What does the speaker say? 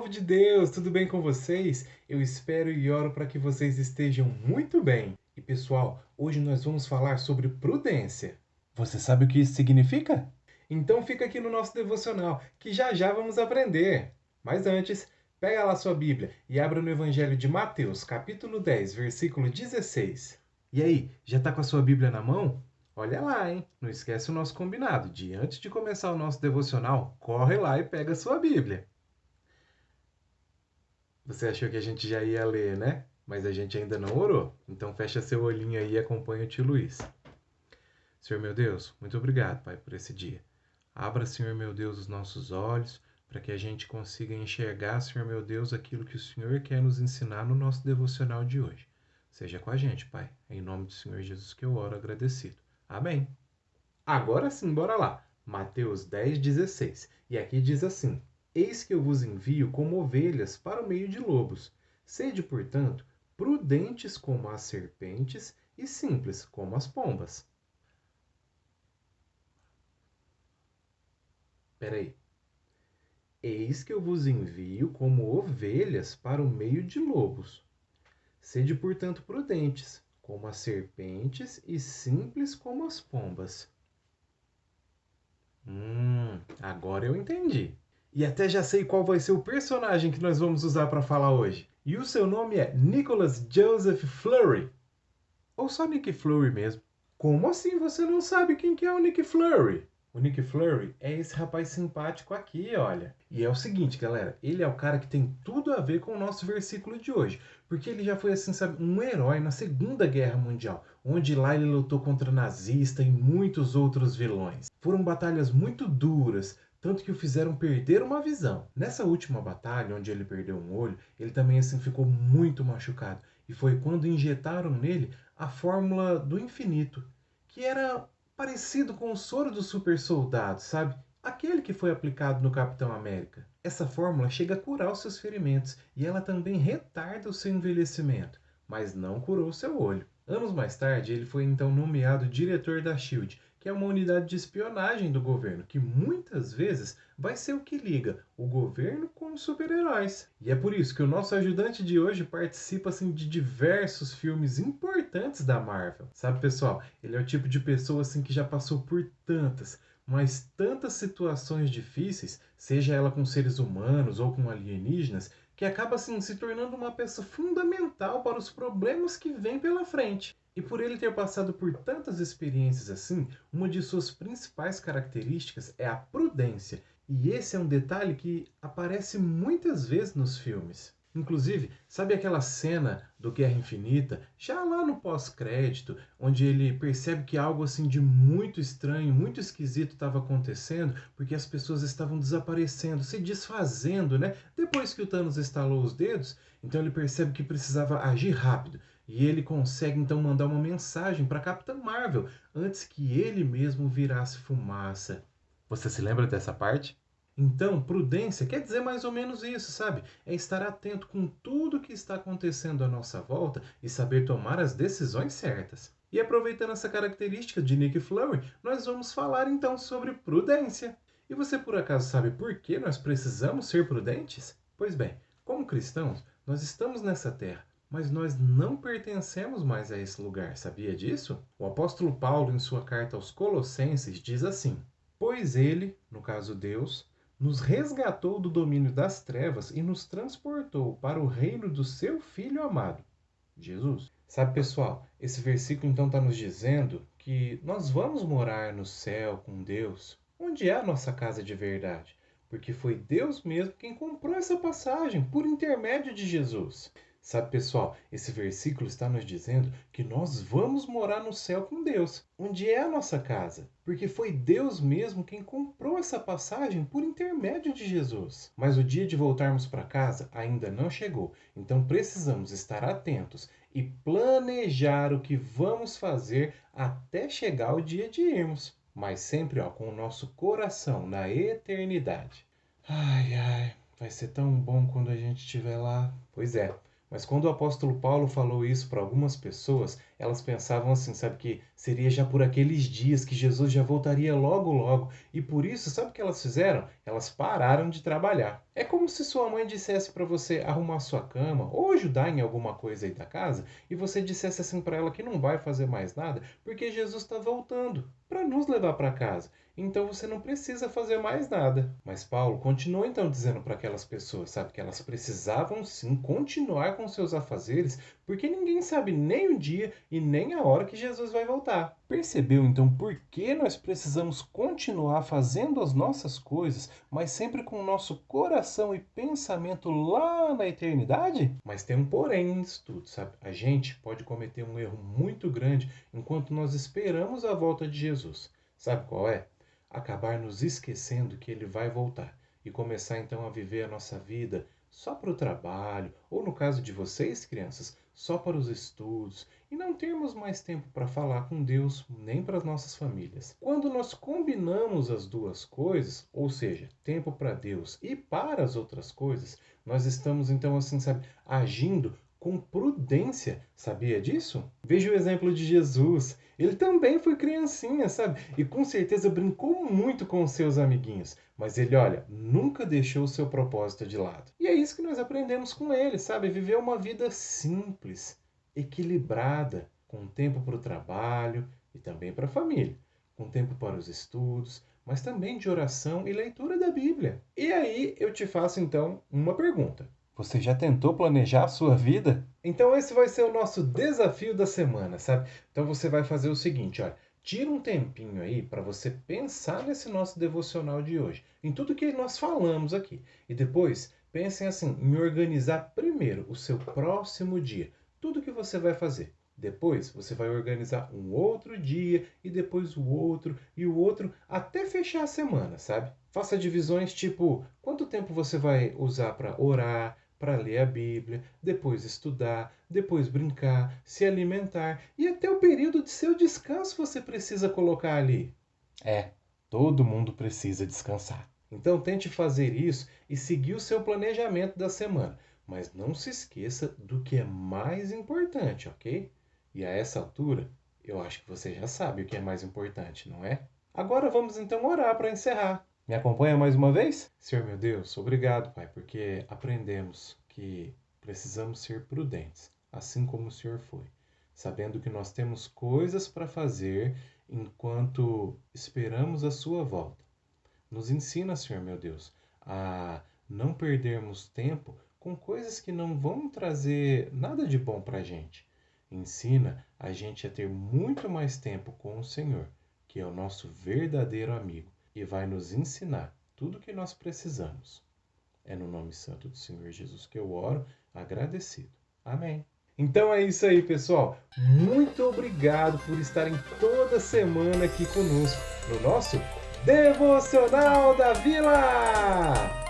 povo de Deus, tudo bem com vocês? Eu espero e oro para que vocês estejam muito bem. E pessoal, hoje nós vamos falar sobre prudência. Você sabe o que isso significa? Então fica aqui no nosso devocional, que já já vamos aprender. Mas antes, pega lá sua Bíblia e abra no Evangelho de Mateus, capítulo 10, versículo 16. E aí, já está com a sua Bíblia na mão? Olha lá, hein? Não esquece o nosso combinado. De antes de começar o nosso devocional, corre lá e pega a sua Bíblia. Você achou que a gente já ia ler, né? Mas a gente ainda não orou. Então fecha seu olhinho aí e acompanha o tio Luiz. Senhor meu Deus, muito obrigado, Pai, por esse dia. Abra, Senhor meu Deus, os nossos olhos para que a gente consiga enxergar, Senhor meu Deus, aquilo que o Senhor quer nos ensinar no nosso devocional de hoje. Seja com a gente, Pai. É em nome do Senhor Jesus que eu oro agradecido. Amém. Agora sim, bora lá. Mateus 10:16. E aqui diz assim: Eis que eu vos envio como ovelhas para o meio de lobos. Sede, portanto, prudentes como as serpentes e simples como as pombas. Espera aí. Eis que eu vos envio como ovelhas para o meio de lobos. Sede, portanto, prudentes como as serpentes e simples como as pombas. Agora eu entendi. E até já sei qual vai ser o personagem que nós vamos usar para falar hoje. E o seu nome é Nicholas Joseph Fleury. Ou só Nick Fleury mesmo. Como assim você não sabe quem que é o Nick Fleury? O Nick Fleury é esse rapaz simpático aqui, olha. E é o seguinte, galera, ele é o cara que tem tudo a ver com o nosso versículo de hoje. Porque ele já foi, assim, sabe, um herói na Segunda Guerra Mundial, onde lá ele lutou contra nazista e muitos outros vilões. Foram batalhas muito duras, tanto que o fizeram perder uma visão. Nessa última batalha, onde ele perdeu um olho, ele também, assim, ficou muito machucado. E foi quando injetaram nele a fórmula do infinito, que era parecido com o soro do super soldado, sabe? Aquele que foi aplicado no Capitão América. Essa fórmula chega a curar os seus ferimentos e ela também retarda o seu envelhecimento, mas não curou seu olho. Anos mais tarde, ele foi então nomeado diretor da SHIELD, que é uma unidade de espionagem do governo, que muitas vezes vai ser o que liga o governo com os super-heróis. E é por isso que o nosso ajudante de hoje participa, assim, de diversos filmes importantes da Marvel. Sabe, pessoal, ele é o tipo de pessoa, assim, que já passou por tantas, mas tantas situações difíceis, seja ela com seres humanos ou com alienígenas, que acaba, assim, se tornando uma peça fundamental para os problemas que vêm pela frente. E por ele ter passado por tantas experiências assim, uma de suas principais características é a prudência. E esse é um detalhe que aparece muitas vezes nos filmes. Inclusive, sabe aquela cena do Guerra Infinita, já lá no pós-crédito, onde ele percebe que algo assim de muito estranho, muito esquisito estava acontecendo, porque as pessoas estavam desaparecendo, se desfazendo, né? Depois que o Thanos estalou os dedos, então ele percebe que precisava agir rápido. E ele consegue então mandar uma mensagem para Capitã Marvel antes que ele mesmo virasse fumaça. Você se lembra dessa parte? Então, prudência quer dizer mais ou menos isso, sabe? É estar atento com tudo que está acontecendo à nossa volta e saber tomar as decisões certas. E aproveitando essa característica de Nick Fury, nós vamos falar então sobre prudência. E você por acaso sabe por que nós precisamos ser prudentes? Pois bem, como cristãos, nós estamos nessa terra, mas nós não pertencemos mais a esse lugar, sabia disso? O apóstolo Paulo, em sua carta aos Colossenses, diz assim: Pois ele, no caso Deus, nos resgatou do domínio das trevas e nos transportou para o reino do seu Filho amado, Jesus. Sabe, pessoal, esse versículo então está nos dizendo que nós vamos morar no céu com Deus, onde é a nossa casa de verdade, porque foi Deus mesmo quem comprou essa passagem por intermédio de Jesus. Sabe, pessoal, esse versículo está nos dizendo que nós vamos morar no céu com Deus, onde é a nossa casa, porque foi Deus mesmo quem comprou essa passagem por intermédio de Jesus. Mas o dia de voltarmos para casa ainda não chegou, então precisamos estar atentos e planejar o que vamos fazer até chegar o dia de irmos, mas sempre com o nosso coração na eternidade. Ai, ai, vai ser tão bom quando a gente estiver lá. Pois é. Mas quando o apóstolo Paulo falou isso para algumas pessoas, elas pensavam assim, sabe, que seria já por aqueles dias que Jesus já voltaria logo logo. E por isso, sabe o que elas fizeram? Elas pararam de trabalhar. É como se sua mãe dissesse para você arrumar sua cama ou ajudar em alguma coisa aí da casa e você dissesse assim para ela que não vai fazer mais nada porque Jesus está voltando para nos levar para casa. Então você não precisa fazer mais nada. Mas Paulo continuou então dizendo para aquelas pessoas, sabe, que elas precisavam sim continuar com seus afazeres, porque ninguém sabe nem o dia e nem a hora que Jesus vai voltar. Percebeu então por que nós precisamos continuar fazendo as nossas coisas, mas sempre com o nosso coração e pensamento lá na eternidade? Mas tem um porém nisso tudo, sabe? A gente pode cometer um erro muito grande enquanto nós esperamos a volta de Jesus. Sabe qual é? Acabar nos esquecendo que ele vai voltar e começar então a viver a nossa vida só para o trabalho, ou no caso de vocês, crianças, só para os estudos, e não termos mais tempo para falar com Deus nem para as nossas famílias. Quando nós combinamos as duas coisas, ou seja, tempo para Deus e para as outras coisas, nós estamos então assim, sabe, agindo com prudência. Sabia disso? Veja o exemplo de Jesus. Ele também foi criancinha, sabe? E com certeza brincou muito com os seus amiguinhos. Mas ele, olha, nunca deixou o seu propósito de lado. E é isso que nós aprendemos com ele, sabe? Viver uma vida simples, equilibrada, com tempo para o trabalho e também para a família, com tempo para os estudos, mas também de oração e leitura da Bíblia. E aí eu te faço então uma pergunta. Você já tentou planejar a sua vida? Então esse vai ser o nosso desafio da semana, sabe? Então você vai fazer o seguinte, olha, tira um tempinho aí para você pensar nesse nosso devocional de hoje, em tudo que nós falamos aqui. E depois, pensem assim, em organizar primeiro o seu próximo dia, tudo que você vai fazer. Depois você vai organizar um outro dia e depois o outro e o outro até fechar a semana, sabe? Faça divisões tipo quanto tempo você vai usar para orar, para ler a Bíblia, depois estudar, depois brincar, se alimentar e até o período de seu descanso você precisa colocar ali. É, todo mundo precisa descansar. Então tente fazer isso e seguir o seu planejamento da semana, mas não se esqueça do que é mais importante, ok? E a essa altura, eu acho que você já sabe o que é mais importante, não é? Agora vamos então orar para encerrar. Me acompanha mais uma vez? Senhor meu Deus, obrigado, Pai, porque aprendemos que precisamos ser prudentes, assim como o Senhor foi, sabendo que nós temos coisas para fazer enquanto esperamos a sua volta. Nos ensina, Senhor meu Deus, a não perdermos tempo com coisas que não vão trazer nada de bom para a gente. Ensina a gente a ter muito mais tempo com o Senhor, que é o nosso verdadeiro amigo e vai nos ensinar tudo o que nós precisamos. É no nome santo do Senhor Jesus que eu oro, agradecido. Amém. Então é isso aí, pessoal. Muito obrigado por estarem toda semana aqui conosco no nosso Devocional da Vila!